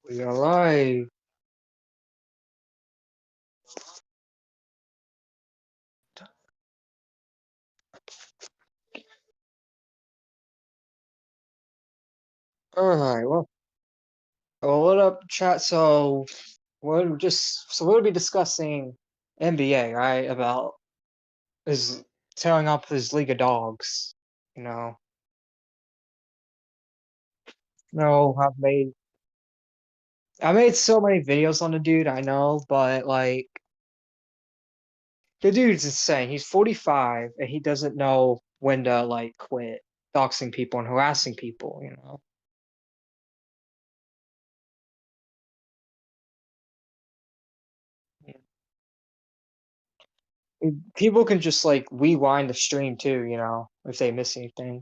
We are live. Alright, what up, chat? So we'll be discussing MBA, right? About his tearing up his League of Dogs. You know, no, I made so many videos on the dude, I know, but like the dude's insane. He's 45 and he doesn't know when to like quit doxing people and harassing people, you know. People can just like rewind the stream too, you know, if they miss anything.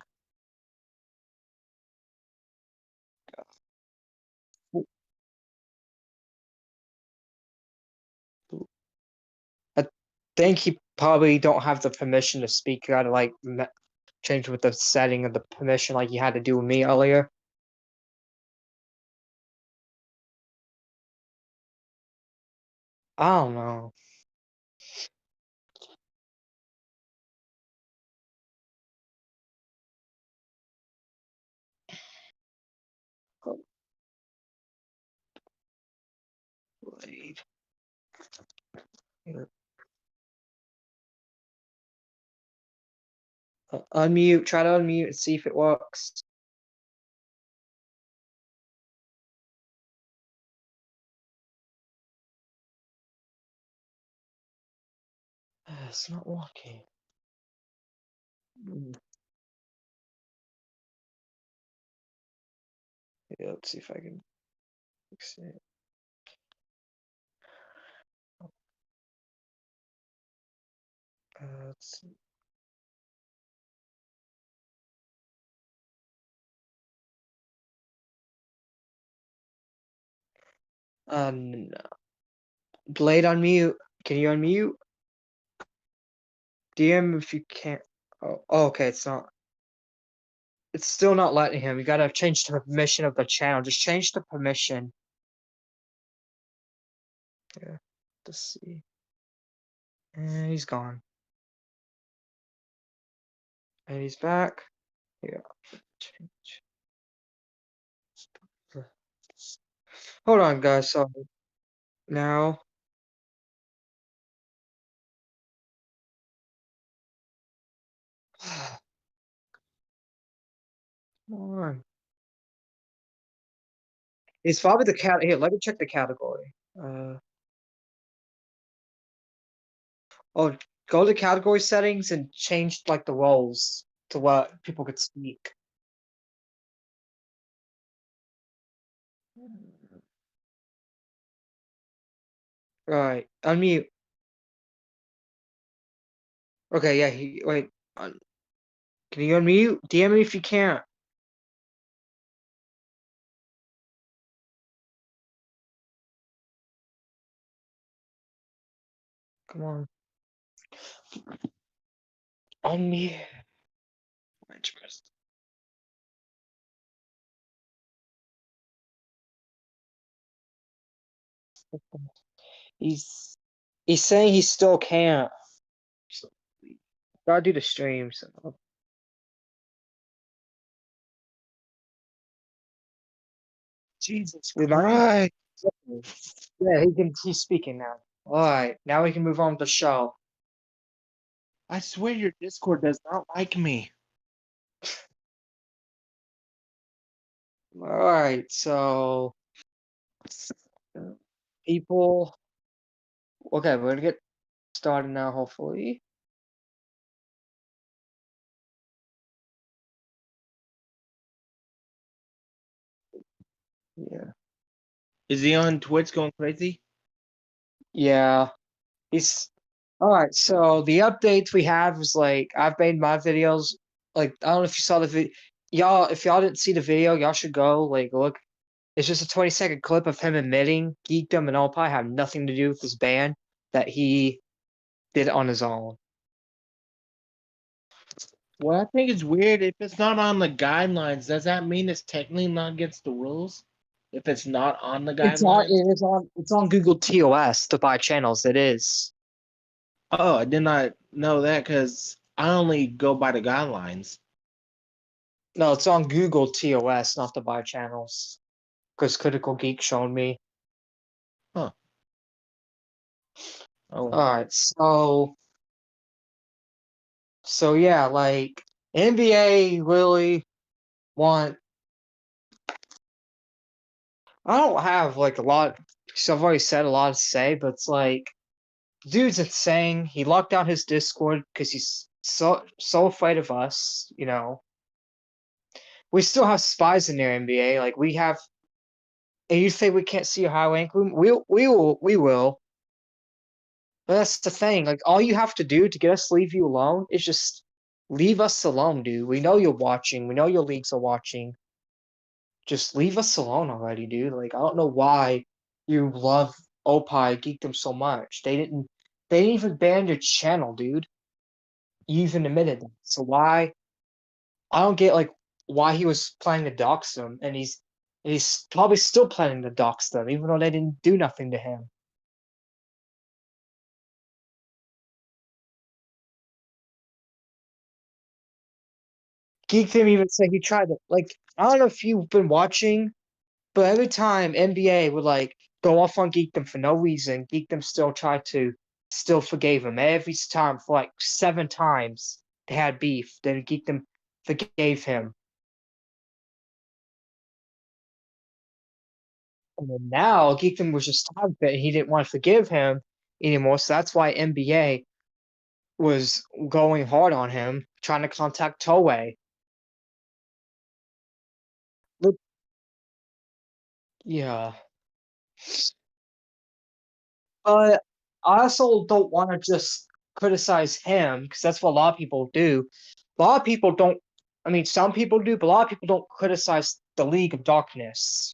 I think he probably don't have the permission to speak. You gotta like change with the setting of the permission, like you had to do with me earlier. I don't know. Wait. Unmute. Try to unmute and see if it works. It's not working. Yeah, let's see if I can fix it. Let's see. No. Blade unmute. Can you unmute? DM if you can't. Oh, okay, it's not. It's still not letting him. You gotta change the permission of the channel. Just change the permission. Yeah. Let's see. And he's gone. And he's back. Yeah. Change. Hold on, guys. So now. Come on. It's probably the cat. Here, let me check the category. Oh, go to category settings and change like the roles to what people could speak. Right. Unmute. Okay, yeah, wait. Can you unmute? DM me if you can't. Come on. Unmute. He's he's saying he still can't. Gotta do the streams. Jesus We might. Christ. Yeah, he's speaking now. Alright, now we can move on to the show. I swear your Discord does not like me. Alright, so people. Okay, we're gonna get started now, hopefully. Yeah. Is he on Twitch going crazy? Yeah. He's alright, so the updates we have is like I've made my videos. Like, I don't know if you saw the video. Y'all, if y'all didn't see the video, y'all should go like look. It's just a 20-second clip of him admitting geekdom and all probably have nothing to do with this ban, that he did on his own. Well, I think it's weird. If it's not on the guidelines, does that mean it's technically not against the rules? If it's not on the guidelines? It's on Google TOS to buy channels. It is. Oh, I did not know that because I only go by the guidelines. No, it's on Google TOS, not to buy channels. Because Critical Geek showed me. Huh. Oh, Alright, so yeah, like NBA really want. I don't have like a lot. So I've already said a lot to say, but it's like, dude's insane. He locked down his Discord because he's so afraid of us. You know, we still have spies in there, NBA. Like we have, and you think we can't see a high rank room? We will. But that's the thing. Like all you have to do to get us to leave you alone is just leave us alone, dude. We know you're watching. We know your leagues are watching. Just leave us alone already, dude. Like I don't know why you love Opie Geekdom so much. They didn't even ban your channel, dude. You even admitted that. So why I don't get like why he was planning to dox them, and he's probably still planning to dox them, even though they didn't do nothing to him. Geekdom even said he tried to like I don't know if you've been watching. But every time NBA would like go off on Geekdom for no reason, Geekdom still forgave him. Every time for like 7 times they had beef, then Geekdom forgave him. And then now Geekdom was just tired of it and he didn't want to forgive him anymore. So that's why NBA was going hard on him, trying to contact Toei. But yeah. But I also don't want to just criticize him because that's what a lot of people do. A lot of people don't. I mean, some people do, but a lot of people don't criticize the League of Darkness.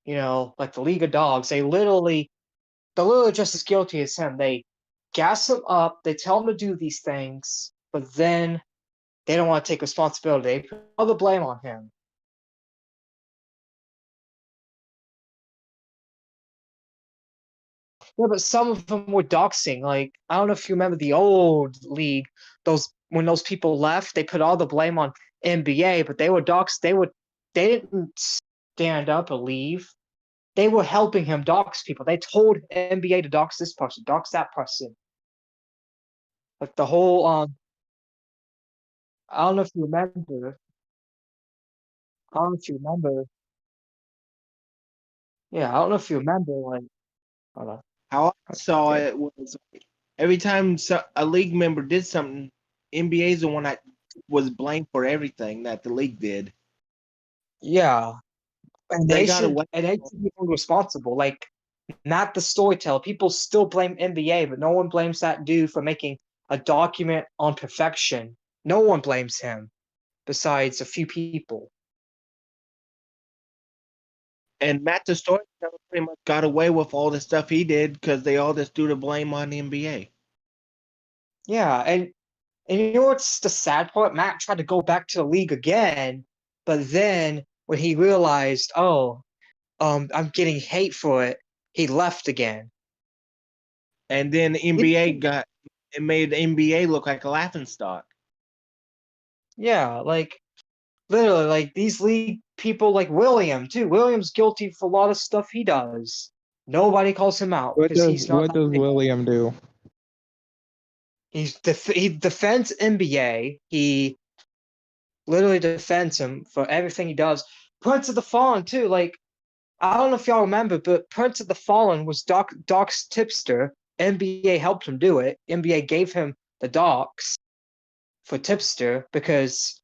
like the League of Dogs, they're literally just as guilty as him. They gas him up, they tell him to do these things, but then they don't want to take responsibility. They put all the blame on him. Yeah, but some of them were doxing. Like, I don't know if you remember the old league. Those when those people left, they put all the blame on NBA, but they were doxed. They didn't stand up or leave. They were helping him dox people. They told NBA to dox this person, dox that person. Like the whole I don't know if you remember. I don't know if you remember. Yeah, I don't know if you remember. Like, hold on. How I saw Okay. it was every time a league member did something, NBA is the one that was blamed for everything that the league did. Yeah, They got away. and they should be held responsible. Like, not the storyteller. People still blame NBA, but no one blames that dude for making a document on perfection. No one blames him besides a few people. And Matt the storyteller pretty much got away with all the stuff he did because they all just threw the blame on the NBA. Yeah, and you know what's the sad part? Matt tried to go back to the league again, but then when he realized, oh, I'm getting hate for it, he left again. And then the NBA got it made the NBA look like a laughing stock. Yeah, like literally, like these league people, like William too. William's guilty for a lot of stuff he does. Nobody calls him out What because does he's not what that does big. William do? He defends NBA. He literally defends him for everything he does. Prince of the Fallen too. Like, I don't know if y'all remember, but Prince of the Fallen was Doc's tipster. NBA helped him do it. NBA gave him the docs for tipster because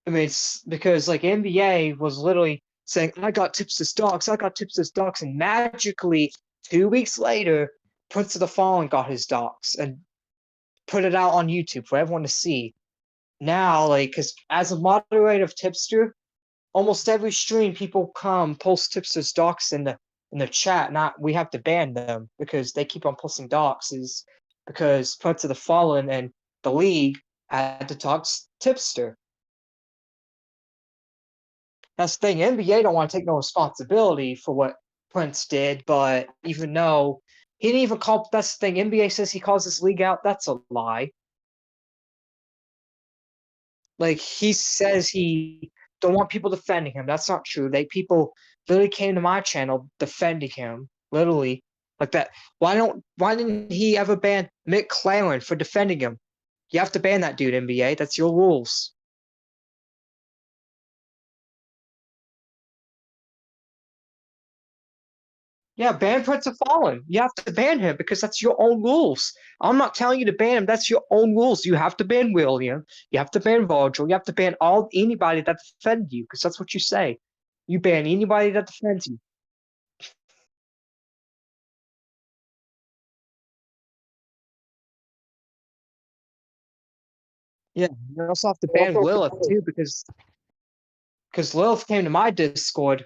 I mean, it's because like NBA was literally saying, "I got tipster's docs, I got tipster's docs," and magically 2 weeks later, Prince of the Fallen got his docs and put it out on YouTube for everyone to see. Now, like, because as a moderator of Tipster, almost every stream people come post Tipster's docs in the chat. Not we have to ban them because they keep on posting docs. Is because Prince of the Fallen and the league had to talk Tipster. That's the thing. NBA don't want to take no responsibility for what Prince did, but even though he didn't even call, that's the thing. NBA says he calls this league out. That's a lie. Like he says he don't want people defending him. That's not true. People literally came to my channel defending him. Literally. Like that. Why didn't he ever ban Mick Claren for defending him? You have to ban that dude, NBA. That's your rules. Yeah, ban Prince of Fallen. You have to ban him because that's your own rules. I'm not telling you to ban him. That's your own rules. You have to ban William. You have to ban Virgil. You have to ban anybody that defends you because that's what you say. You ban anybody that defends you. Yeah, you also have to ban Lilith too because Lilith came to my Discord,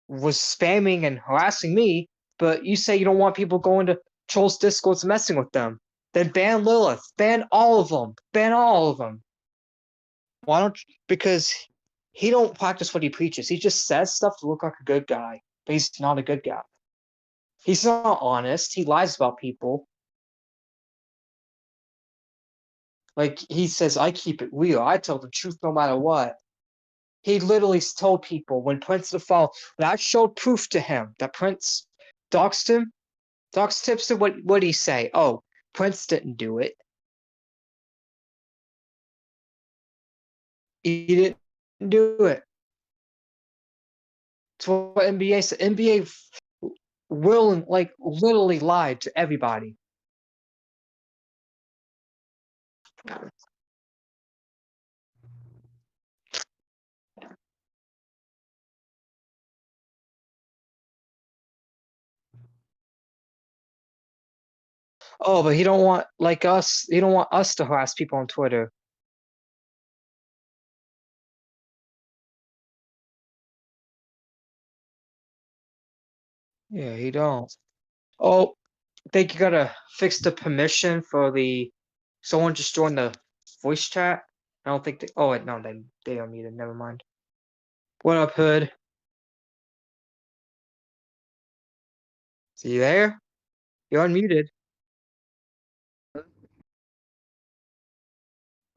was spamming and harassing me, but you say you don't want people going to trolls' Discords messing with them. Then ban Lilith. Ban all of them. Ban all of them. Why don't you, because he don't practice what he preaches. He just says stuff to look like a good guy, but he's not a good guy. He's not honest. He lies about people. Like he says, I keep it real. I tell the truth no matter what. He literally told people when Prince of the Fall, when I showed proof to him that Prince doxed him, doxed Tipster, what did he say? Oh, Prince didn't do it. He didn't do it. It's what NBA said. NBA will like literally lied to everybody. Oh, but he don't want like us. He don't want us to harass people on Twitter. Yeah, he don't. Oh, I think you gotta fix the permission for the someone just joined the voice chat. I don't think they. Oh wait, no, they don't need it. Never mind. What up, Hood? See you there? You're unmuted.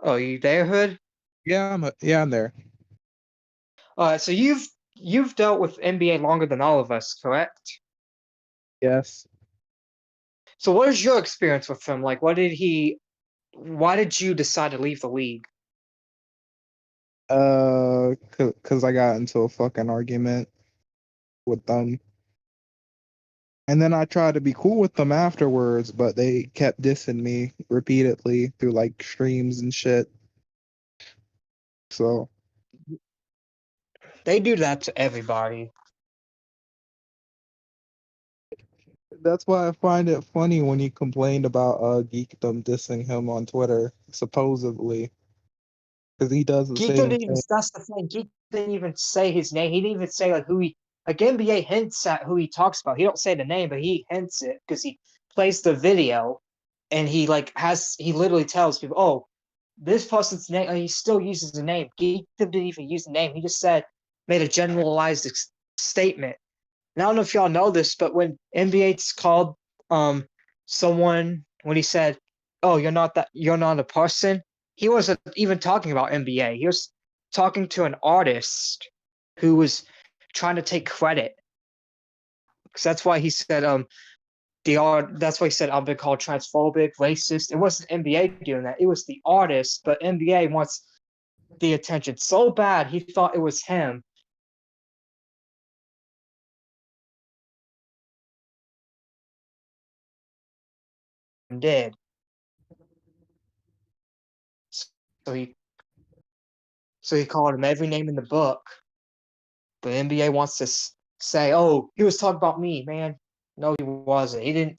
Oh, you there, Hood? Yeah, I'm there. So you've dealt with NBA longer than all of us, correct? Yes. So what is your experience with him? Like, what did he? Why did you decide to leave the league? Cause I got into a fucking argument with them, and then I tried to be cool with them afterwards, but they kept dissing me repeatedly through like streams and shit. So They do that to everybody. that's why I find it funny when he complained about Geekdom dissing him on Twitter, supposedly, because he does the Geek didn't same even. thing. That's the thing. Geek didn't even say his name. He didn't even say like who he. Like NBA hints at who he talks about. He don't say the name, but he hints it because he plays the video, and he like has he literally tells people, "Oh, this person's name." He still uses the name. Geek didn't even use the name. He just said made a generalized statement. And I don't know if y'all know this, but when NBA called someone when he said, "Oh, you're not a person," he wasn't even talking about NBA. He was talking to an artist who was trying to take credit. Because that's why he said the art. That's why he said I've been called transphobic, racist. It wasn't NBA doing that. It was the artist. But NBA wants the attention so bad he thought it was him. And did so he so he called him every name in the book. The NBA wants to say, "Oh, he was talking about me, man." No, he wasn't. He didn't.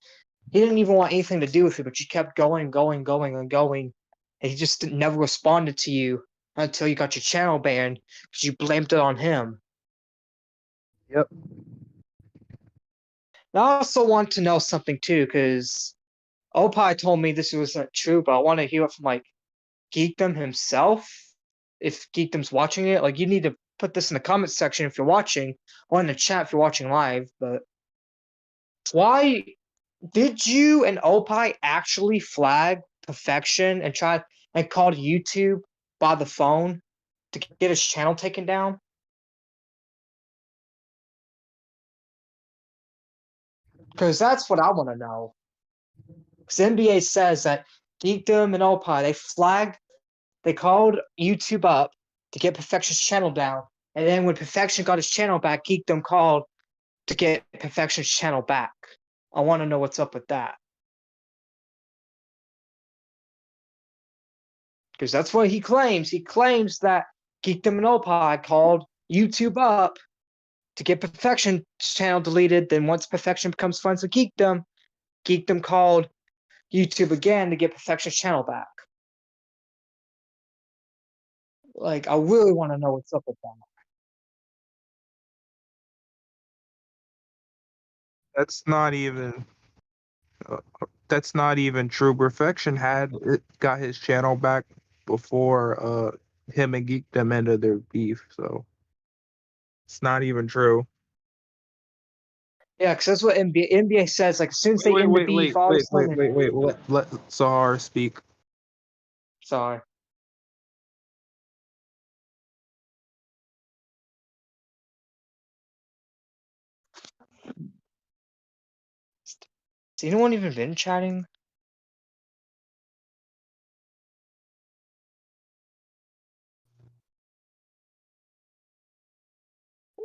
He didn't even want anything to do with it. But you kept going, going, going, and going, and he just never responded to you until you got your channel banned because you blamed it on him. Yep. And I also want to know something too, because Opie told me this wasn't true, but I want to hear it from like Geekdom himself. If Geekdom's watching it, like you need to put this in the comment section if you're watching, or in the chat if you're watching live. But why did you and Opie actually flag Perfection and try and called YouTube by the phone to get his channel taken down? Because that's what I want to know. Because NBA says that Geekdom and Opie they called YouTube up to get Perfection's channel down, and then when Perfection got his channel back, Geekdom called to get Perfection's channel back. I want to know what's up with that. Because that's what he claims. He claims that Geekdom and Opie called YouTube up to get Perfection's channel deleted. Then once Perfection becomes friends with Geekdom, Geekdom called YouTube again to get Perfection's channel back. Like, I really want to know what's up with that. That's not even uh, that's not even true. Perfection got his channel back before him and Geekdom ended their beef, so it's not even true. Yeah, because that's what NBA says. Like, as soon as Wait, they wait, end the wait, beef, wait, all of a wait, wait, sudden, wait, wait. Let Zarrar speak. sorry. Has anyone even been chatting?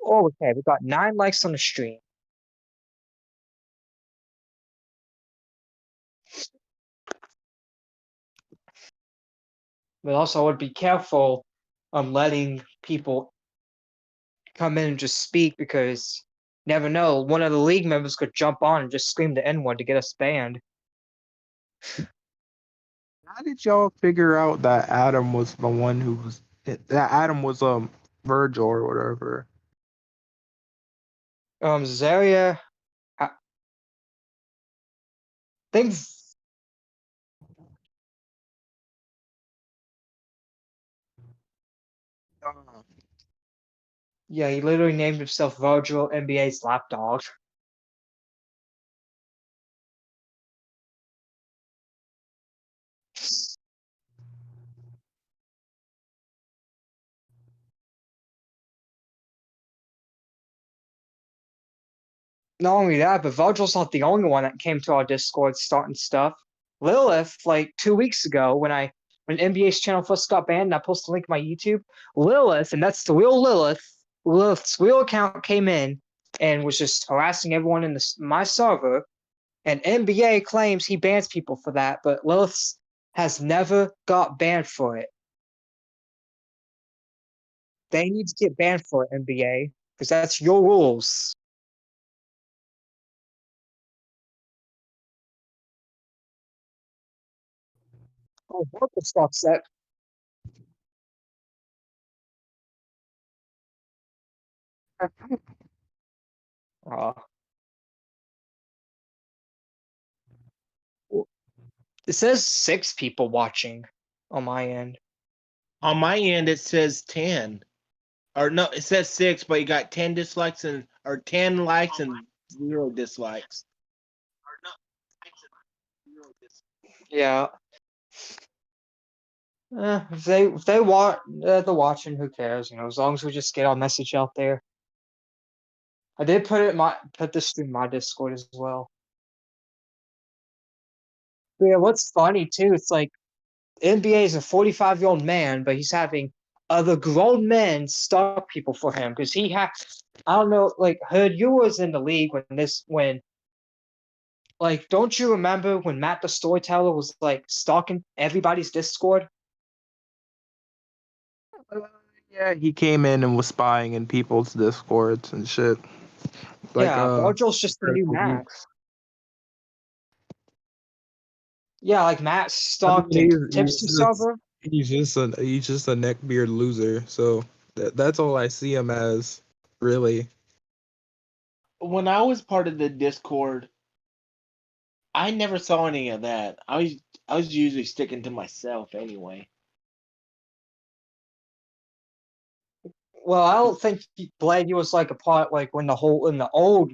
Oh, okay. We got 9 likes on the stream. But also, I would be careful letting people come in and just speak because never know. One of the league members could jump on and just scream the N word to get us banned. How did y'all figure out that Adam was the one who was that Adam was Virgil or whatever? Zarrah Think Uh, yeah, he literally named himself Virgil, NBA's lapdog. Not only that, but Virgil's not the only one that came to our Discord starting stuff. Lilith, like 2 weeks ago, when NBA's channel first got banned, and I posted a link to my YouTube. Lilith, and that's the real Lilith. Lilith's real account came in and was just harassing everyone in my server. And NBA claims he bans people for that, but Lilith has never got banned for it. They need to get banned for it, NBA, because that's your rules. Oh, Virgil sucks at. Uh, it says 6 people watching on my end. On my end, it says 10. Or no, it says 6, but you got 10 dislikes or 10 likes and 0 dislikes. Yeah. If they want they're watching, who cares? As long as we just get our message out there. I did put this through my Discord as well. But yeah, what's funny too? It's like NBA is a 45-year-old man, but he's having other grown men stalk people for him because he had. I don't know. Like, Hood, you was in the league when like, don't you remember when Matt the Storyteller was like stalking everybody's Discord? uh, yeah, he came in and was spying in people's discords and shit. Like Yeah, Virgil's just the new I Matt. Yeah, like Matt mean, stalked and Tipster server. he's just a neckbeard loser. So that's all I see him as, really. When I was part of the Discord, I never saw any of that. I was usually sticking to myself anyway. Well, I don't think Blade you was like a part like when the whole in the old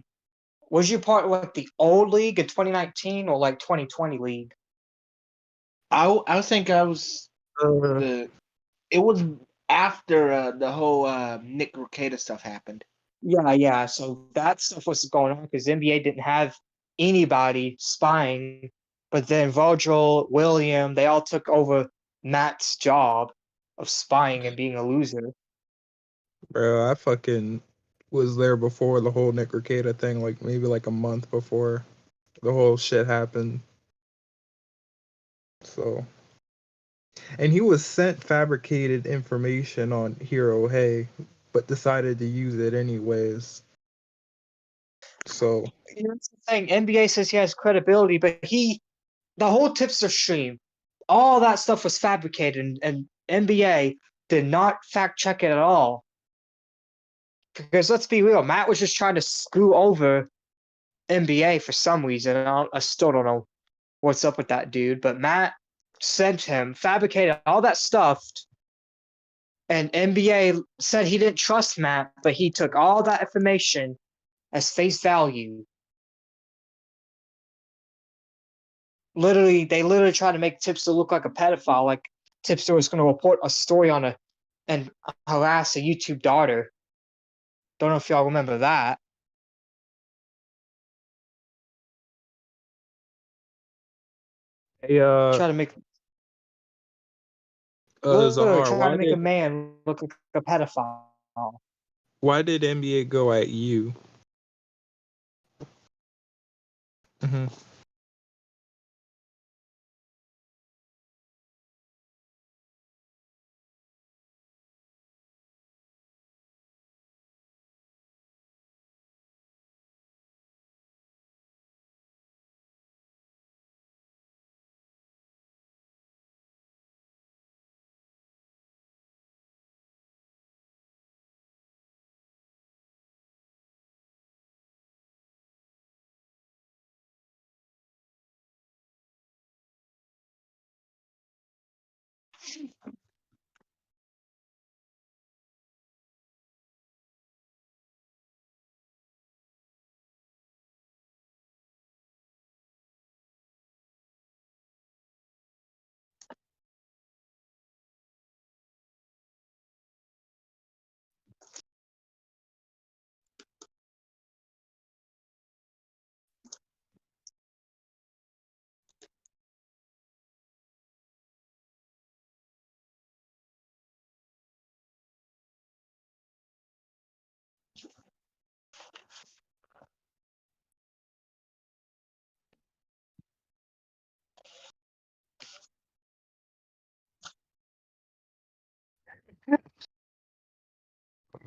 was you part of like the old league in 2019 or like 2020 league? I think I was Uh, the. It was after the whole Nick Rekieta stuff happened. Yeah. So that stuff was going on because NBA didn't have anybody spying, but then Virgil, William, they all took over Matt's job of spying and being a loser. bro, I fucking was there before the whole Nick Rekieta thing, like maybe like a month before the whole shit happened. So, and he was sent fabricated information on Hero Hey, but decided to use it anyways. So, That's the thing. NBA says he has credibility, but the whole tipster stream, all that stuff was fabricated, and NBA did not fact check it at all. Because let's be real, Matt was just trying to screw over NBA for some reason. I still don't know what's up with that dude, but Matt sent him, fabricated all that stuff, and NBA said he didn't trust Matt, but he took all that information as face value. They literally tried to make Tipster look like a pedophile, like Tipster was going to report a story on and harass a YouTube daughter. Don't know if y'all remember that. hey, Try to make Literally Zahar, trying to make a man look like a pedophile. why did NBA go at you? Hmm.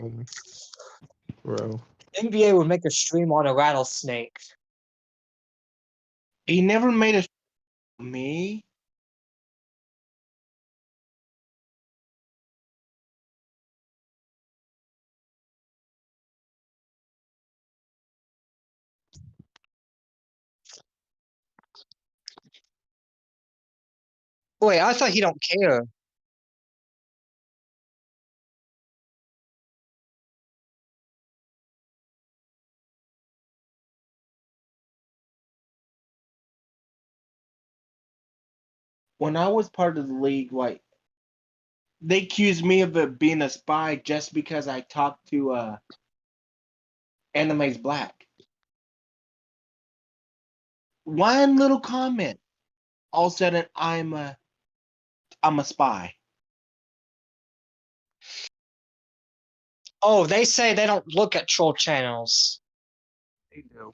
Um, bro. NBA would make a stream on a rattlesnake. He never made a me. Wait, I thought he don't care. When I was part of the league, like they accused me of being a spy just because I talked to Anime's Black. One little comment, all of a sudden I'm a spy. Oh, they say they don't look at troll channels. They do.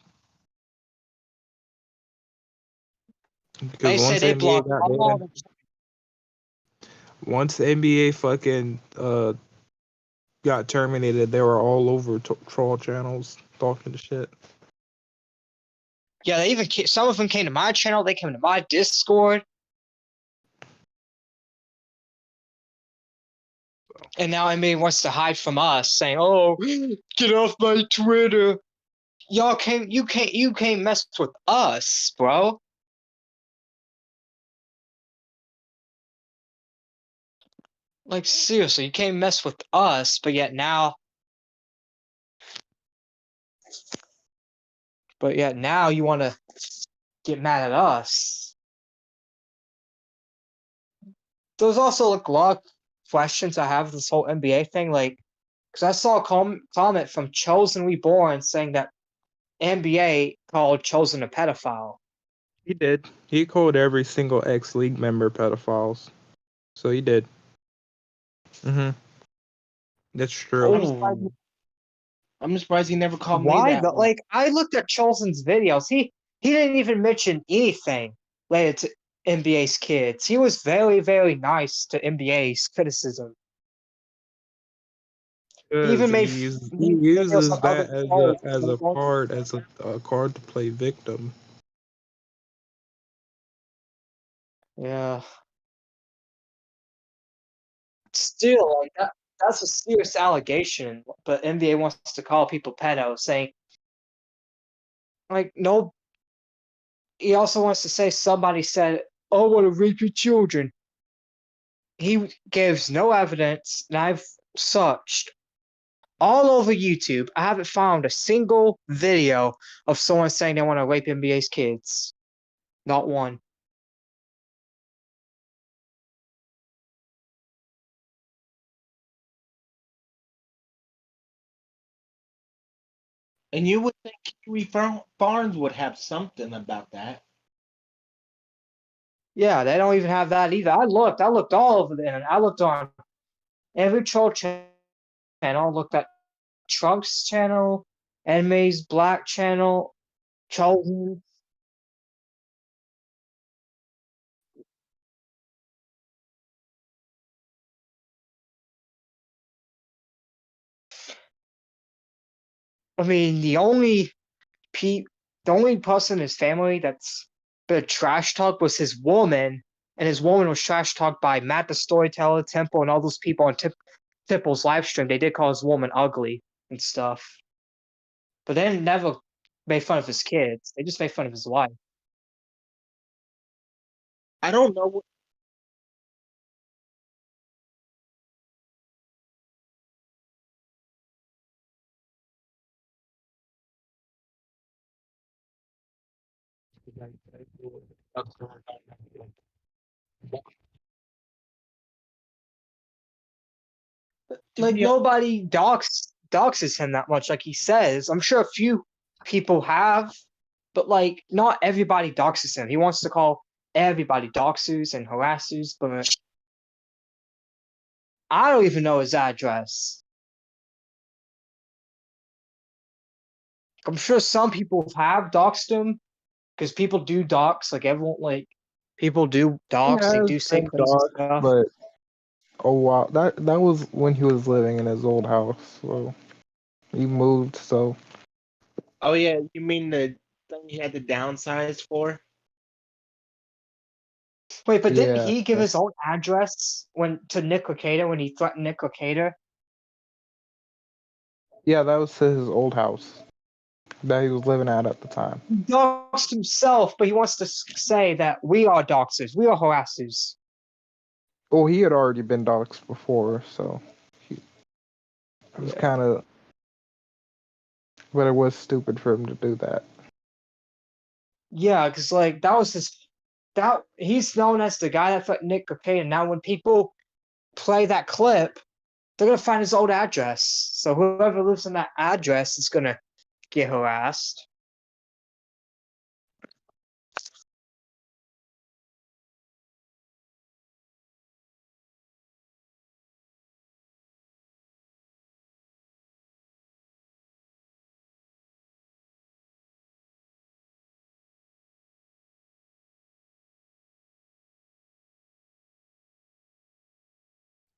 They Because say once they NBA block got all banned, the. once the NBA fucking got terminated, they were all over troll channels talking shit. Yeah, they even some of them came to my channel. They came to my Discord. And now NBA wants to hide from us, saying, "Oh, get off my Twitter." You can't mess with us, bro. Like seriously, you can't mess with us, but yet now you want to get mad at us. There's also like a lot of questions I have with this whole NBA thing, like because I saw a comment from Chosen Reborn saying that NBA called Chosen a pedophile. He did. He called every single ex-league member pedophiles. So he did. That's true. Oh, I'm surprised he never called me why that the one. like? I looked at Chosen's videos. He didn't even mention anything related to NBA's kids. He was very, very nice to NBA's criticism. He Because even made he videos on uses other that as trolls. a card to play victim. Yeah. Still, like that's a serious allegation, but NBA wants to call people pedos, saying like no. He also wants to say somebody said, "Oh, what a rape your children." He gives no evidence, and I've searched all over YouTube. I haven't found a single video of someone saying they want to rape NBA's kids. Not one. And you would think Kiwi Farms would have something about that. Yeah, they don't even have that either. I looked all over the internet. I looked on every troll channel. I looked at Trunk's channel, Enemy's Black channel, Chosen. I mean, the only person in his family that's been trash talk was his woman, and his woman was trash talked by Matt the Storyteller, Temple, and all those people on Tipple's live stream. They did call his woman ugly and stuff, but they never made fun of his kids. They just made fun of his wife. I don't know. Like Yeah, nobody doxes him that much, like he says. I'm sure a few people have, but like not everybody doxes him. He wants to call everybody doxers and harassers, but I don't even know his address. I'm sure some people have doxed him because people do dox. Like everyone, like people do He dox. They has do say been crazy doxxed, stuff. but oh wow, that was when he was living in his old house. So he moved. So oh yeah, you mean the thing he had to downsize for? Wait, but didn't yeah, he give his own address when to Nick Locata when he threatened Nick Locata? yeah, that was his old house that he was living at the time. He doxed himself, but he wants to say that we are doxers, we are harassers. Well, he had already been doxxed before, so he, it was Yeah. kind of, but it was stupid for him to do that. Yeah, because like that was his that he's known as the guy that threatened Nick Locata. Now when people play that clip, they're gonna find his old address. So whoever lives in that address is gonna get harassed.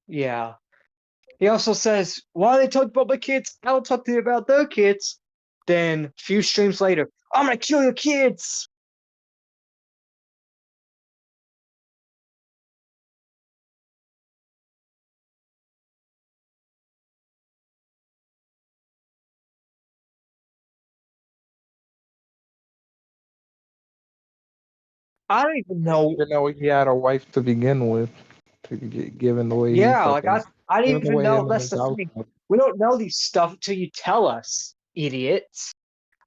Yeah. He also says, why they talk about my kids? I don't talk to you about their kids. Then a few streams later, I'm gonna kill your kids. I don't even I didn't know. even know he had a wife to begin with, given the way he Yeah, like fucking, I didn't given the even way know. him and That's his the house thing. look. We don't know these stuff until you tell us, idiots.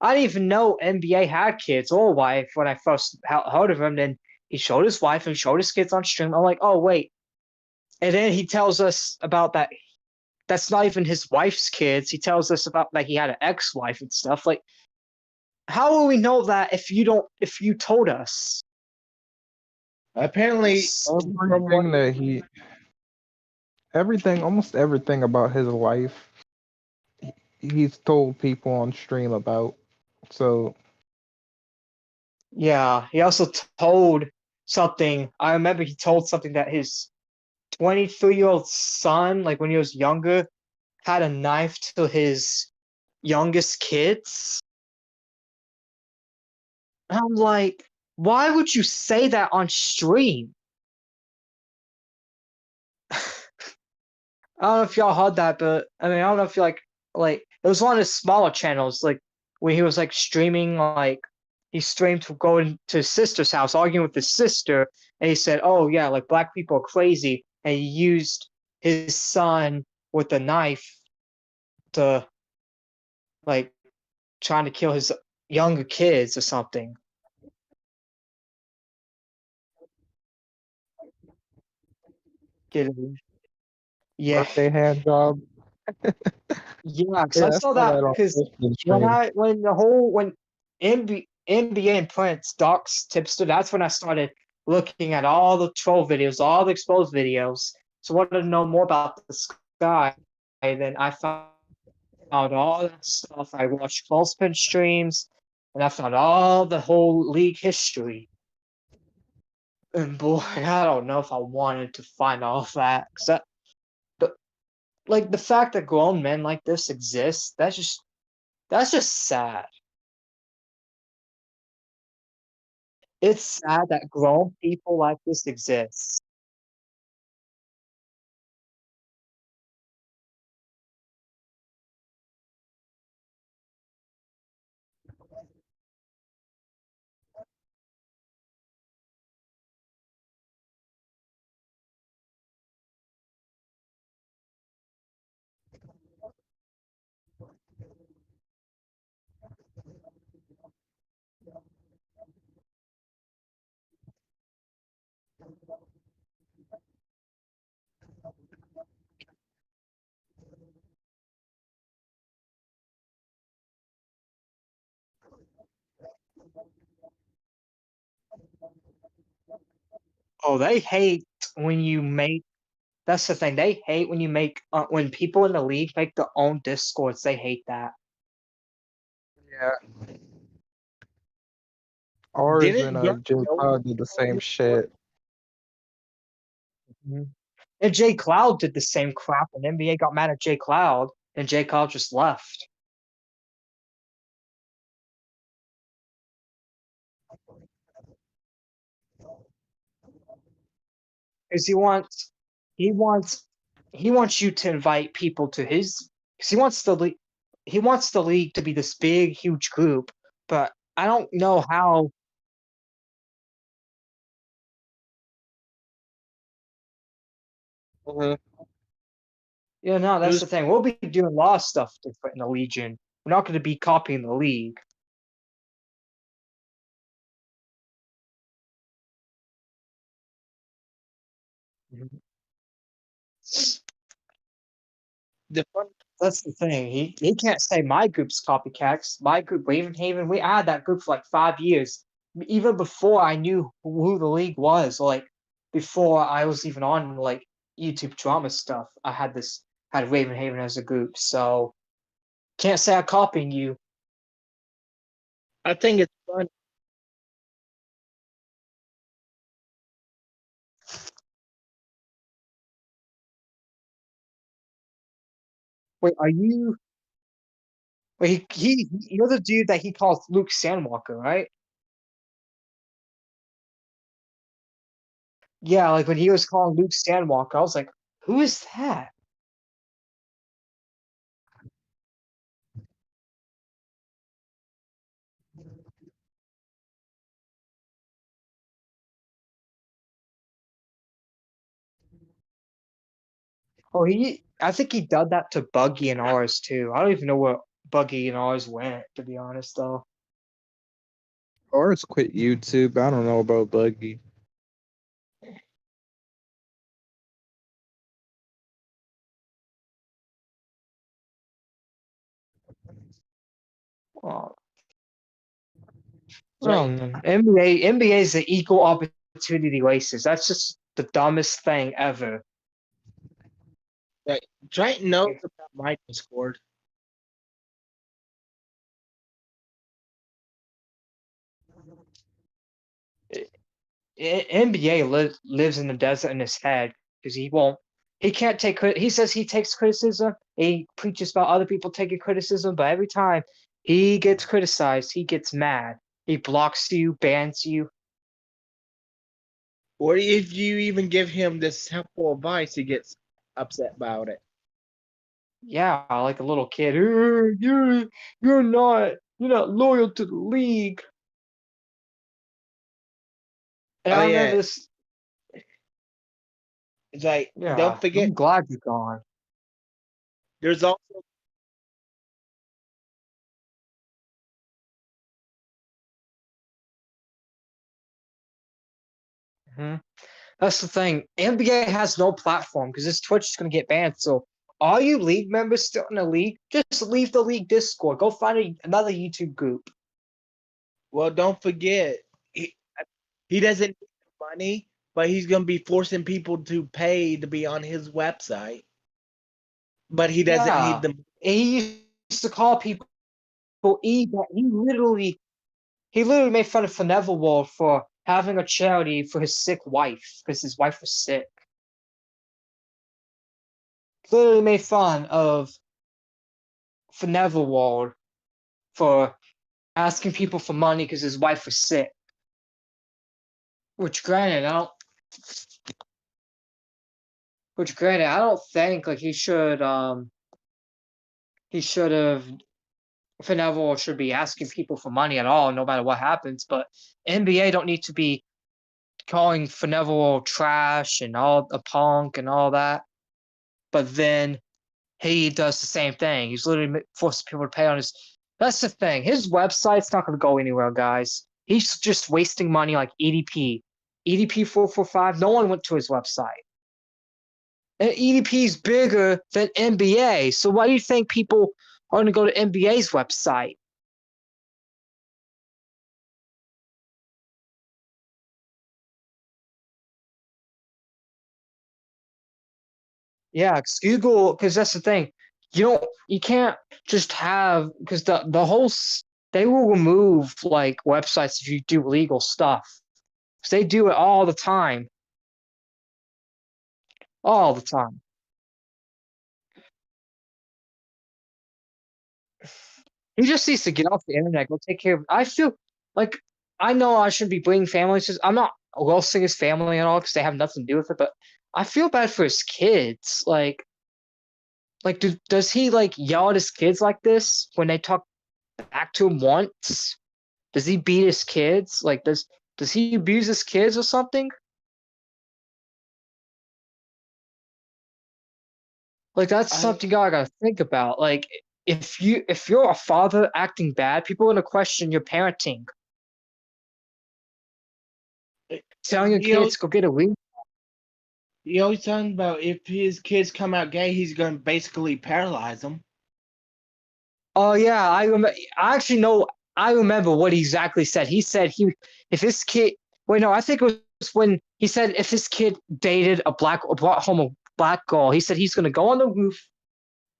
I didn't even know NBA had kids or a wife when I first heard of him. Then he showed his wife and showed his kids on stream. I'm like, oh wait. And then he tells us about that. That's not even his wife's kids. He tells us about like he had an ex-wife and stuff. Like, how will we know that if you don't? If you told us? Apparently, from what Everything that he, everything, almost everything about his life, he's told people on stream about. So Yeah. He also told something. I remember he told something that his 23-year-old son, like when he was younger, had a knife to his youngest kids. And I'm like, why would you say that on stream? I don't know if y'all heard that, but I mean, I don't know if you like it was one of his smaller channels, like where he was like streaming, like he streamed to going to his sister's house, arguing with his sister, and he said, "Oh yeah, like black people are crazy," and he used his son with a knife to like trying to kill his younger kids or something. Get it? Yeah, birthday hand job. yeah, because Yeah, I I saw saw that that on because Christian stream. when NBA and Prince docs tipster, that's when I started looking at all the troll videos, all the exposed videos. So I wanted to know more about this guy. And then I found out all that stuff. I watched Clothespin streams, and I found all the whole league history. And boy, I don't know if I wanted to find all that. But like the fact that grown men like this exist, that's just sad. It's sad that grown people like this exist. Oh, they hate when you make. That's the thing. They hate when you make when people in the league make their own discords. They hate that. Yeah. Ours and Didn't Yarn J know Cloud did the same shit. Mhm. And Jay Cloud did the same crap, and NBA got mad at Jay Cloud, and Jay Cloud just left. Because he wants, he wants you to invite people to his, because he wants the league to be this big, huge group. But I don't know how. Mhm. Yeah, no, it that's was the thing. We'll be doing a lot of stuff different in the Legion. We're not going to be copying the league. Mhm. the fun. That's the thing. He can't say my group's copycats. My group, Ravenhaven, we had that group for like 5 years. Even before I knew who the league was, like before I was even on like YouTube drama stuff, I had Ravenhaven as a group. So can't say I'm copying you. I think it's fun. Wait, are you? Wait, you're the dude that he calls Luke Sandwalker, right? Yeah, like when he was calling Luke Sandwalker, I was like, who is that? Oh, I think he did that to Buggy and ours too. I don't even know where Buggy and ours went, to be honest, though. Ours quit YouTube. I don't know about Buggy. Oh, Right, NBA is the equal opportunity races. That's just the dumbest thing ever. right. Triton knows about my Discord. NBA lives in the desert in his head because he can't take he says he takes criticism. He preaches about other people taking criticism, but every time he gets criticized, he gets mad. He blocks you, bans you. Or if you even give him this helpful advice, he gets upset about it. Yeah, like a little kid. You're not loyal to the league. And Oh I remember yeah, this. it's like don't Yeah, forget. I'm glad you're gone. There's also Hmm. That's the thing. NBA has no platform because this Twitch is gonna get banned. So all you league members still in the league, just leave the league Discord. Go find another YouTube group. well, don't forget he doesn't need the money, but he's gonna be forcing people to pay to be on his website. But he doesn't need Yeah, the. he used to call people but he literally made fun of Forneverworld for having a charity for his sick wife because his wife was sick. Literally made fun of Forneverworld for asking people for money because his wife was sick. Which granted, I don't think like he should have Forneverworld should be asking people for money at all, no matter what happens. But NBA don't need to be calling Forneverworld trash and all a punk and all that. But then he does the same thing. He's literally forcing people to pay on his. That's the thing. His website's not going to go anywhere, guys. He's just wasting money like EDP. EDP 445. No one went to his website. And EDP is bigger than NBA. So why do you think people are going to go to NBA's website? Yeah, 'cause Google, because that's the thing. You can't just have, because they will remove like websites if you do legal stuff. 'Cause they do it all the time, all the time. He just needs to get off the internet, go take care of. I feel like I know I shouldn't be blaming families. I'm not roasting his family at all because they have nothing to do with it. But I feel bad for his kids. Does he like yell at his kids like this when they talk back to him once? Does he beat his kids? Does he abuse his kids or something? Like that's I something I gotta think about. Like if you're a father acting bad, people are gonna question your parenting. Telling your he always, kids go get a ring. he always talking about if his kids come out gay, he's gonna basically paralyze them. Oh yeah, I remember. I actually know. I remember what he exactly said. He said if his kid. Wait, no, I think it was when he said if his kid dated brought home a black girl, he said he's gonna go on the roof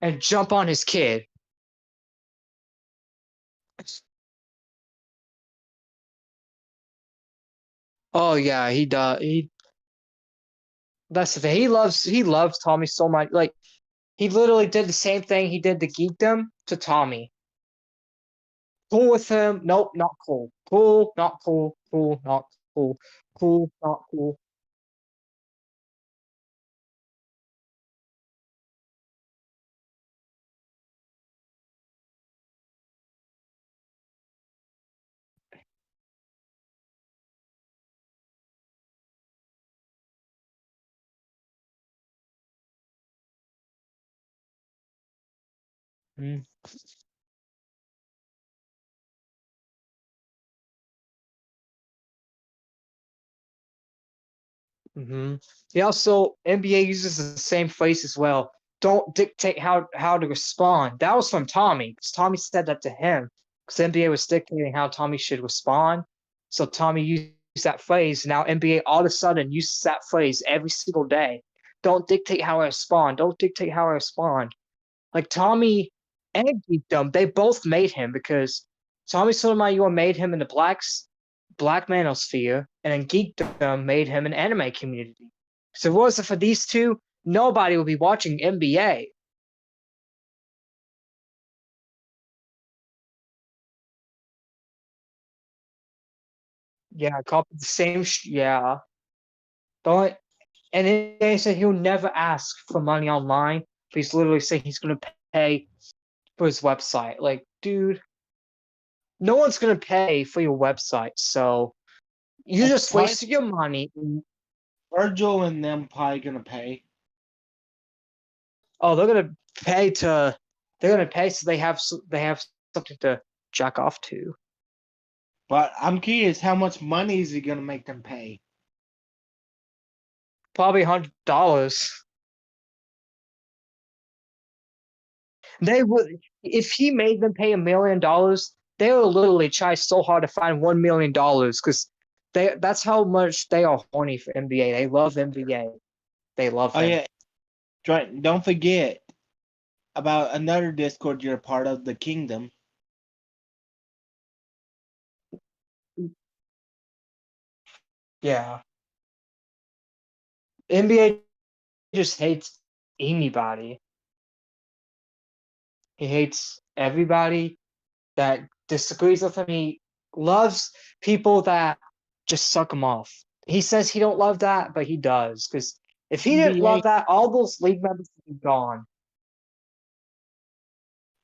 and jump on his kid. Oh yeah, he does. That's the thing. He loves Tommy so much. Like he literally did the same thing he did to Geekdom to Tommy. Cool with him. Nope, not cool. Cool, not cool. Cool, not cool. Cool, not cool. Mm. Hmm. He also NBA uses the same phrase as well. Don't dictate how to respond. That was from Tommy, because Tommy said that to him. Because NBA was dictating how Tommy should respond. So Tommy used that phrase. Now NBA all of a sudden uses that phrase every single day. Don't dictate how I respond. Don't dictate how I respond. Like Tommy and Geekdom, they both made him because Tommy Sotomayor made him in the black manosphere, and then Geekdom made him an anime community. So if it wasn't for these two, nobody would be watching NBA. Yeah, copy the same. Yeah, don't. And then they said he'll never ask for money online, but he's literally saying he's gonna pay for his website. Like, dude, no one's gonna pay for your website, so you just Probably wasted your money. Virgil and them probably gonna pay. Oh, they're gonna pay so they have something to jack off to. But I'm curious, how much money is he gonna make them pay? Probably $100. They would if he made them pay $1 million. They will literally try so hard to find $1 million because that's how much they are horny for NBA. They love NBA. They love Oh him. yeah, don't forget about another Discord you're a part of, the Kingdom. Yeah. NBA just hates anybody. He hates everybody that disagrees with him. He loves people that just suck him off. He says he don't love that, but he does. Because if he didn't NBA, love that, all those league members would be gone.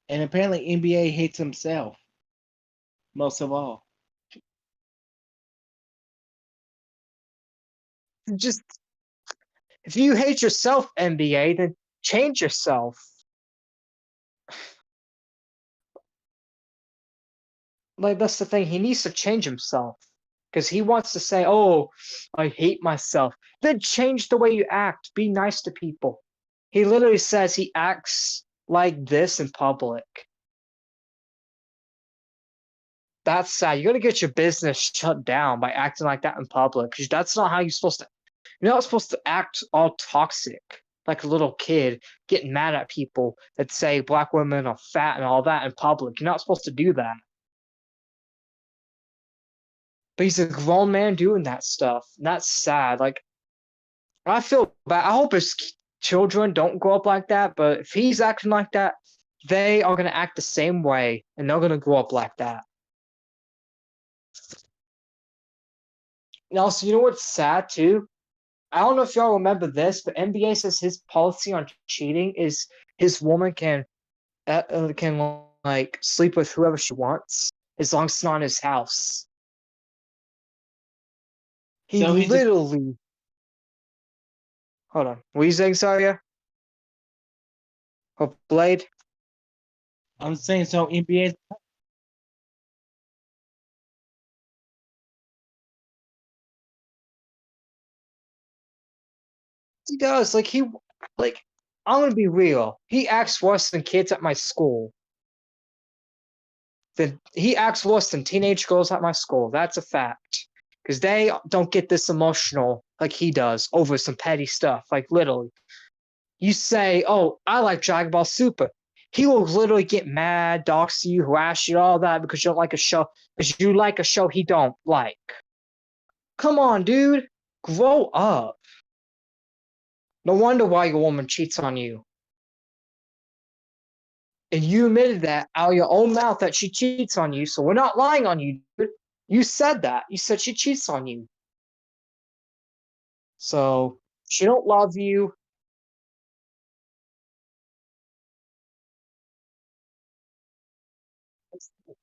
and apparently NBA hates himself most of all. Just if you hate yourself, NBA, then change yourself. Like that's the thing. He needs to change himself. Because he wants to say, "Oh, I hate myself." Then change the way you act. Be nice to people. He literally says he acts like this in public. That's sad. You're gonna get your business shut down by acting like that in public. 'Cause that's not how you're supposed to. You're not supposed to act all toxic. like a little kid getting mad at people that say black women are fat and all that in public. You're not supposed to do that. But he's a grown man doing that stuff. And that's sad. Like, I feel bad. I hope his children don't grow up like that. But if he's acting like that, they are gonna act the same way, and they're gonna grow up like that. And also, you know what's sad too? I don't know if y'all remember this, but NBA says his policy on cheating is his woman can like sleep with whoever she wants as long as it's not in his house. He So he's a, literally. Hold on. What are you saying, Zarya? Oh, Blade? I'm saying so NBA. He does. Like, I'm gonna be real. He acts worse than kids at my school. He acts worse than teenage girls at my school. That's a fact. Because they don't get this emotional like he does over some petty stuff. Like, literally. You say, oh, I like Dragon Ball Super. He will literally get mad, dox you, harass you, all that because you don't like a show. Because you like a show he don't like. Come on, dude. Grow up. No wonder why your woman cheats on you. And you admitted that out of your own mouth that she cheats on you, so we're not lying on you, dude. You said that. You said she cheats on you. So she don't love you.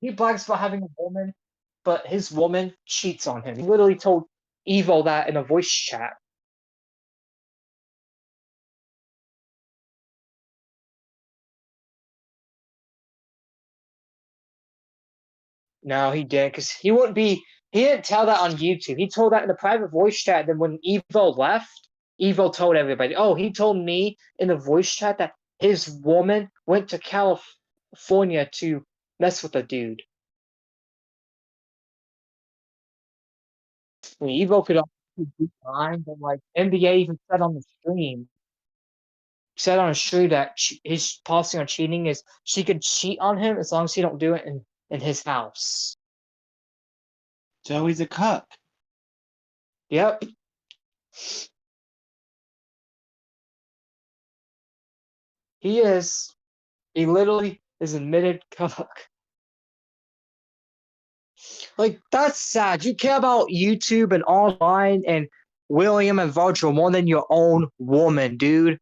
He brags about having a woman, but his woman cheats on him. He literally told Evo that in a voice chat. No, he didn't, because he wouldn't be. He didn't tell that on YouTube. He told that in a private voice chat. Then when Evo left, Evo told everybody. Oh, he told me in the voice chat that his woman went to California to mess with a dude. I mean, Evo could also be fine, but like NBA even said on the stream, said on a stream that his policy on cheating is she could cheat on him as long as he don't do it in his house. So he's a cuck. Yep. He is. He literally is admitted cuck. Like, that's sad. You care about YouTube and online and William and Virgil more than your own woman, dude.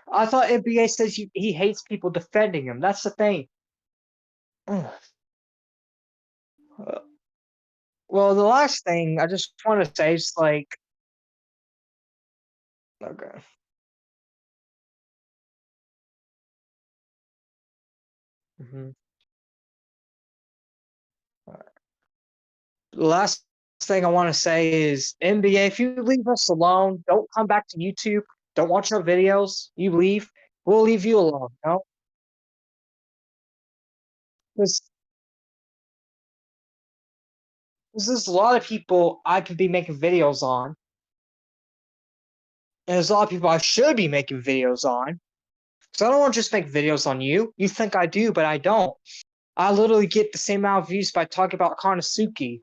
I thought NBA says he hates people defending him. That's the thing. Well, the last thing I just want to say is like, okay. Mm-hmm. The last thing I want to say is NBA, if you leave us alone, don't come back to YouTube, don't watch our videos, you leave, we'll leave you alone, you know? Because there's a lot of people I could be making videos on, and there's a lot of people I should be making videos on. So I don't want to just make videos on you. You think I do, but I don't. I literally get the same amount of views by talking about Konosuke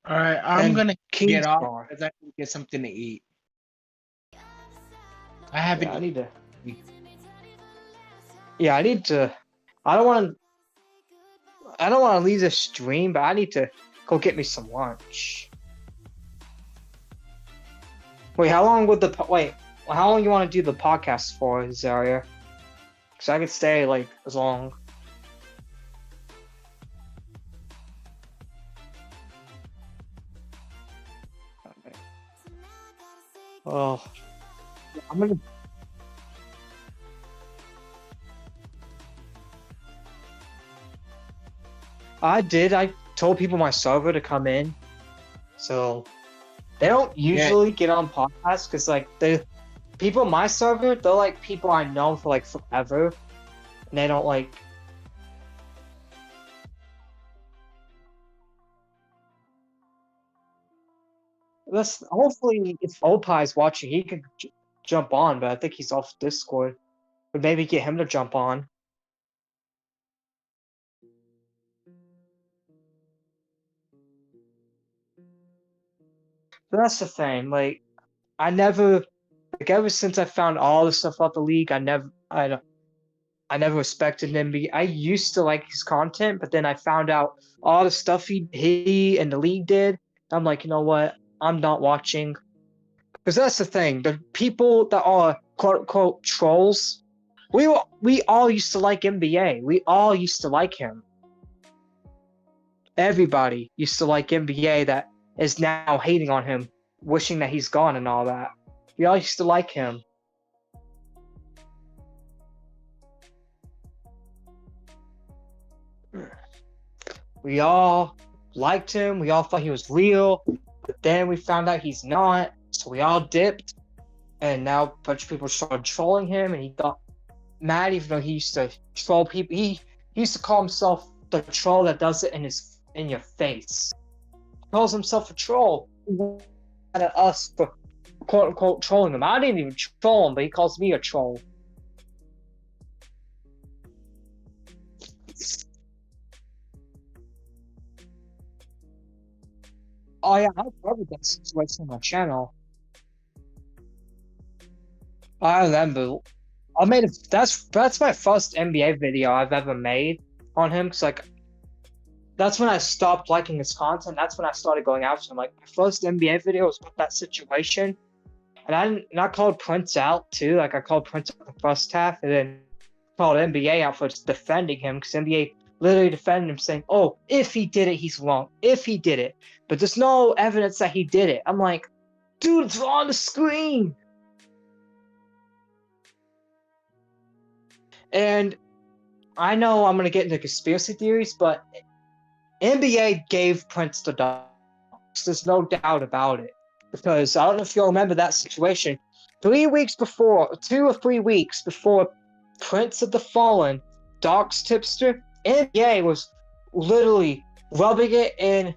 All right, I'm and gonna get off Kingstar. because I need to get something to eat. I haven't Yeah, I need to. eaten. Yeah, I need to. I don't want to. I don't want to leave this stream, but I need to go get me some lunch. Wait, how long would the wait? How long you want to do the podcast for, Zarya? Because I could stay like as long. Okay. Oh, I'm gonna. I did. I told people my server to come in, so they don't usually get on podcasts because like the people on my server, they're like people I know for like forever, and they don't like. Let's hopefully if Opie is watching, he could jump on, but I think he's off Discord. But maybe get him to jump on. But that's the thing. Like I never, like ever since I found all the stuff about the league, I never respected him. I used to like his content, but then I found out all the stuff he and the league did. I'm like, you know what? I'm not watching. Because that's the thing. The people that are quote unquote trolls, we all used to like MBA. We all used to like him. Everybody used to like MBA that is now hating on him, wishing that he's gone and all that. We all used to like him. We all liked him. We all thought he was real. But then we found out he's not. So we all dipped. And now a bunch of people started trolling him. And he got mad even though he used to troll people. He used to call himself the troll that does it in your face. He calls himself a troll. He mad at us for quote unquote trolling him. I didn't even troll him, but he calls me a troll. Oh yeah, I covered that situation on my channel. I remember. I made that's my first NBA video I've ever made on him. Cause like that's when I stopped liking his content. That's when I started going after him. Like my first NBA video was about that situation, and I called Prince out too. Like I called Prince out the first half, and then called NBA out for just defending him because NBA literally defended him, saying, "Oh, if he did it, he's wrong. If he did it, but there's no evidence that he did it." I'm like, dude, it's on the screen. And I know I'm gonna get into conspiracy theories, but NBA gave Prince the dogs. There's no doubt about it. Because I don't know if you'll remember that situation. 2 or 3 weeks before Prince of the Fallen, Docs Tipster, NBA was literally rubbing it in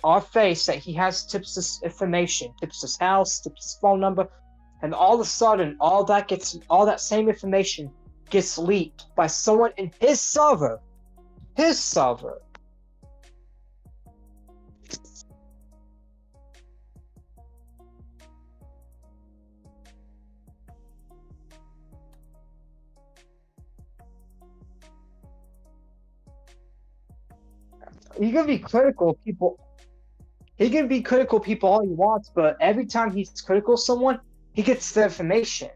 our face that he has Tipster's information, Tipster's house, Tipster's phone number, and all of a sudden, all that same information gets leaked by someone in his server. His server. You can be critical of people. He can be critical of people all he wants, but every time he's critical of someone, he gets the information.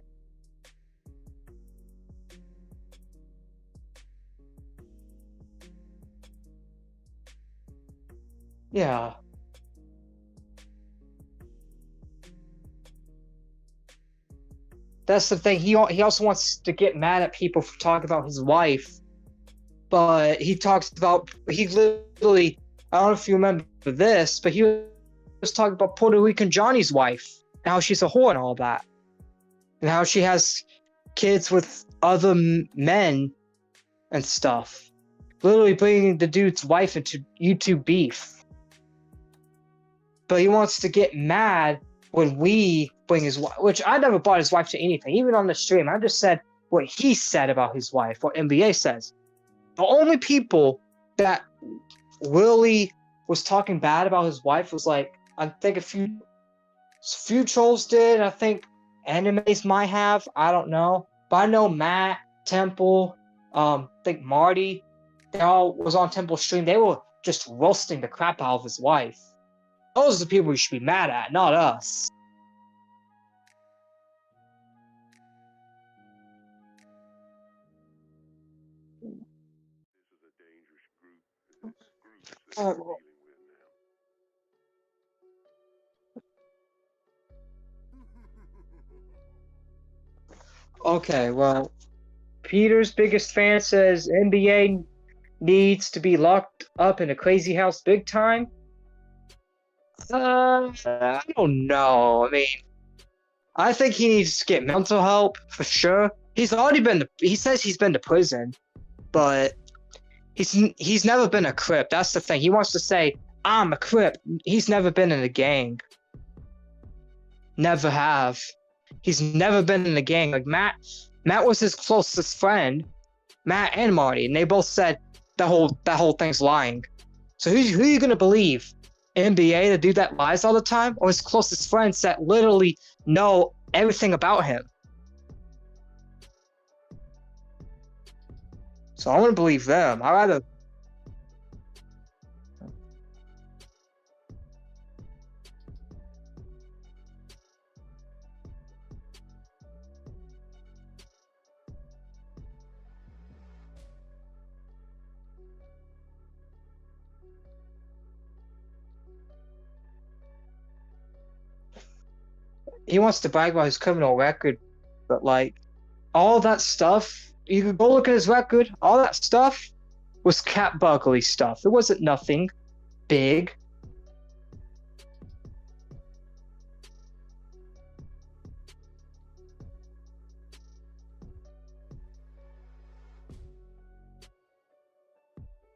Yeah. That's the thing. He also wants to get mad at people for talking about his wife, but he literally, I don't know if you remember this, but he was talking about Puerto Rican Johnny's wife and how she's a whore and all that, and how she has kids with other men and stuff. Literally bringing the dude's wife into YouTube beef. But he wants to get mad when we bring his wife, which I never brought his wife to anything, even on the stream. I just said what he said about his wife, what NBA says. The only people that really was talking bad about his wife was like, I think a few trolls did. I think animes might have. I don't know. But I know Matt, Temple, I think Marty, they all was on Temple's stream. They were just roasting the crap out of his wife. Those are the people we should be mad at, not us. Okay, well, Peter's biggest fan says NBA needs to be locked up in a crazy house big time? I don't know. I mean, I think he needs to get mental help for sure. He's already been. He says he's been to prison, but he's never been a Crip. That's the thing. He wants to say I'm a Crip. He's never been in a gang. Never have. He's never been in a gang. Like Matt was his closest friend, Matt and Marty, and they both said that whole thing's lying. So who are you gonna believe? MBA the dude that lies all the time, or his closest friends that literally know everything about him? So I want to believe them. I rather. He wants to brag about his criminal record, but like all that stuff, you could go look at his record. All that stuff was cat burglary stuff. It wasn't nothing big.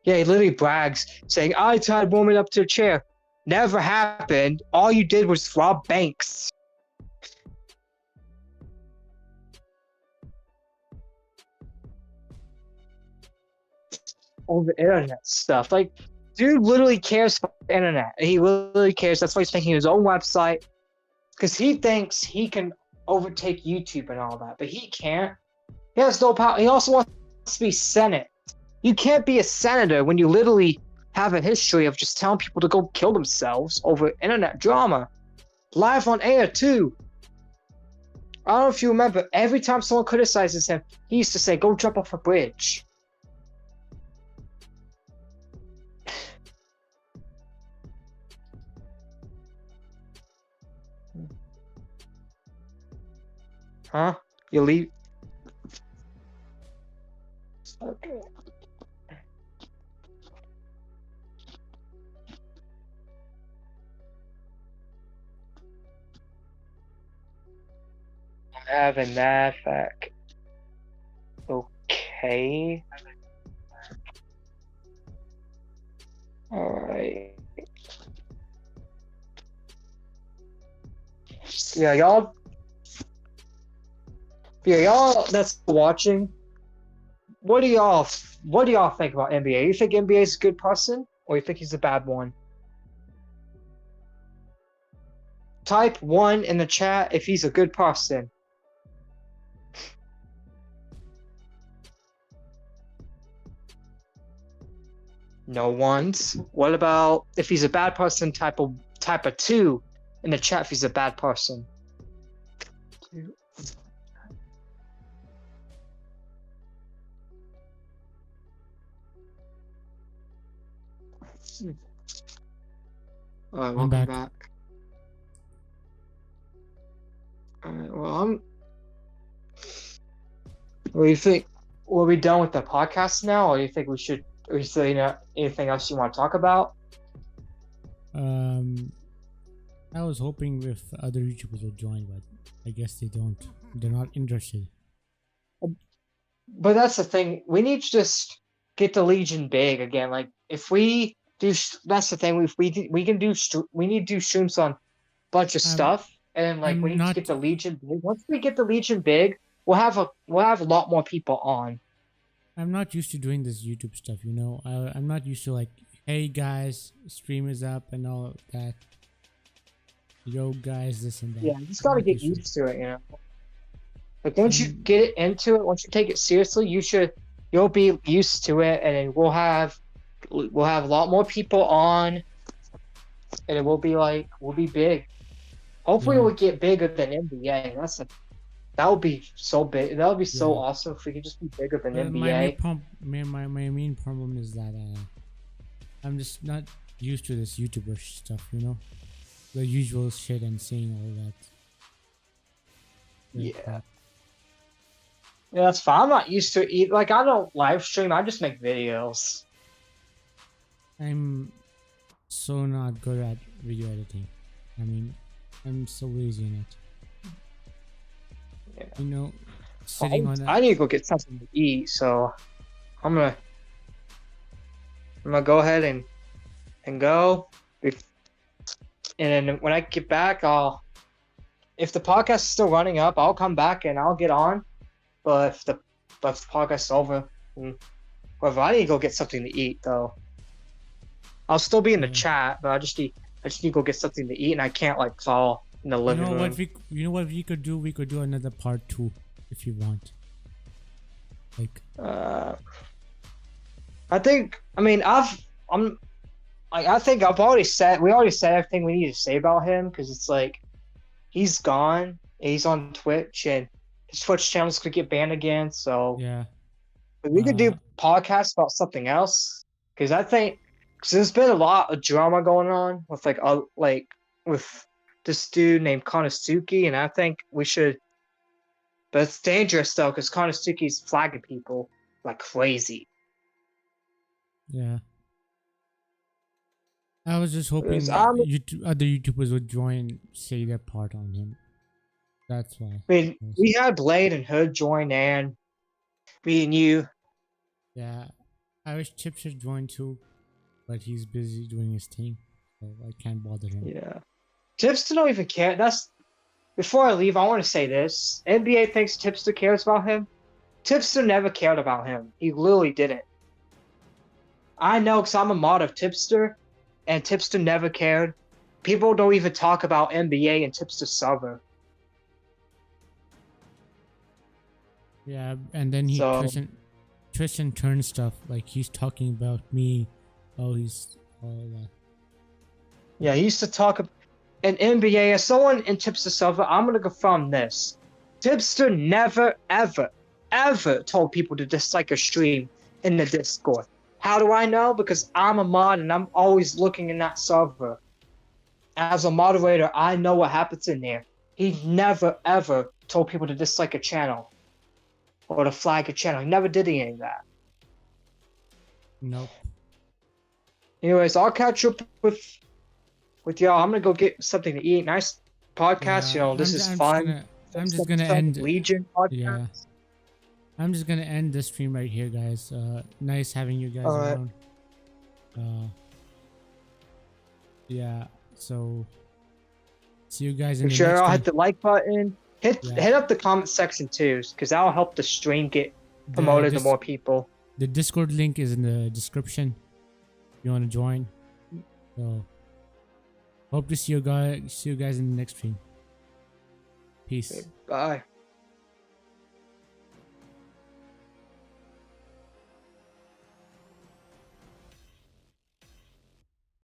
Yeah, he literally brags, saying, I tied a woman up to a chair. Never happened. All you did was rob banks. Over internet stuff. Like, dude literally cares about the internet. He literally cares. That's why he's making his own website. Because he thinks he can overtake YouTube and all that. But he can't. He has no power. He also wants to be Senate. You can't be a senator when you literally have a history of just telling people to go kill themselves over internet drama. Live on air, too. I don't know if you remember, every time someone criticizes him, he used to say, go jump off a bridge. Huh? You leave? Okay. Having that back. Okay. Alright. Yeah, y'all that's watching. What do y'all think about MBA? You think MBA is a good person, or you think he's a bad one? Type 1 in the chat if he's a good person. No ones. What about if he's a bad person? Type a 2 in the chat if he's a bad person. Alright, welcome back. Alright, well, what do you think? Are we done with the podcast now, or do you think we should? Or is there anything else you want to talk about? I was hoping if other YouTubers would join, but I guess they don't. They're not interested. But that's the thing. We need to just get the Legion big again. Like if we do, that's the thing. We need to do streams on a bunch of stuff, and like we need to get the Legion big. Once we get the Legion big, we'll have a lot more people on. I'm not used to doing this YouTube stuff, you know. I'm not used to like, hey guys, stream is up and all that. Yo guys, this and that. Yeah, you just gotta get used to it, you know. Like once you get it into it, once you take it seriously, you'll be used to it, and then we'll have a lot more people on, and it will be big. Hopefully, we'll get bigger than NBA. That would be so big. That would be so awesome if we could just be bigger than NBA. My main problem is that I'm just not used to this YouTuber stuff, you know, the usual shit and seeing all that. Yeah. Yeah, that's fine. I'm not used to it. Like, I don't live stream. I just make videos. I'm so not good at video editing. I mean, I'm so lazy in it. Yeah. You know, sitting on I a need to go get something to eat, so I'm gonna go ahead and go. And then when I get back, if the podcast is still running up, I'll come back and I'll get on. But if the podcast is over, whatever, I need to go get something to eat though. I'll still be in the Yeah. chat, but I just need to go get something to eat, and I can't like call in the living room. You know what we could do? We could do another part 2 if you want. Like, I think. I mean, I think we already said everything we need to say about him, because it's like he's gone. He's on Twitch, and his Twitch channels could get banned again. So yeah. we could do podcasts about something else, because I think there's been a lot of drama going on with with this dude named Konosuke, and I think we should. But it's dangerous though, because Konosuke's flagging people like crazy. Yeah. I was just hoping I'm- other YouTubers would join and say their part on him. That's why. I mean, we had Blade and Hood join, and me and you. Yeah. I wish Chip should join too, but he's busy doing his thing, so I can't bother him. Yeah. Tipster don't even care. Before I leave, I want to say this. NBA thinks Tipster cares about him. Tipster never cared about him. He literally didn't. I know, because I'm a mod of Tipster, and Tipster never cared. People don't even talk about NBA and Tipster server. Yeah, and then he twists and turns stuff, like he's talking about me. Oh, he's all that. Yeah, he used to talk in NBA. As someone in Tipster server, I'm gonna confirm this. Tipster never, ever, ever told people to dislike a stream in the Discord. How do I know? Because I'm a mod and I'm always looking in that server. As a moderator, I know what happens in there. He never, ever told people to dislike a channel or to flag a channel. He never did any of that. Nope. Anyways, I'll catch up with y'all. I'm gonna go get something to eat. Nice podcast. Yeah, This is fun. I'm just gonna end. Legion podcast. Yeah. I'm just gonna end the stream right here, guys. Nice having you guys Alright. around. Yeah. So, see you guys in Make the sure next I'll one. hit the like button. Hit up the comment section too, because that'll help the stream get promoted to more people. The Discord link is in the description. If you want to join. So, hope to see you guys in the next stream. Peace. Bye.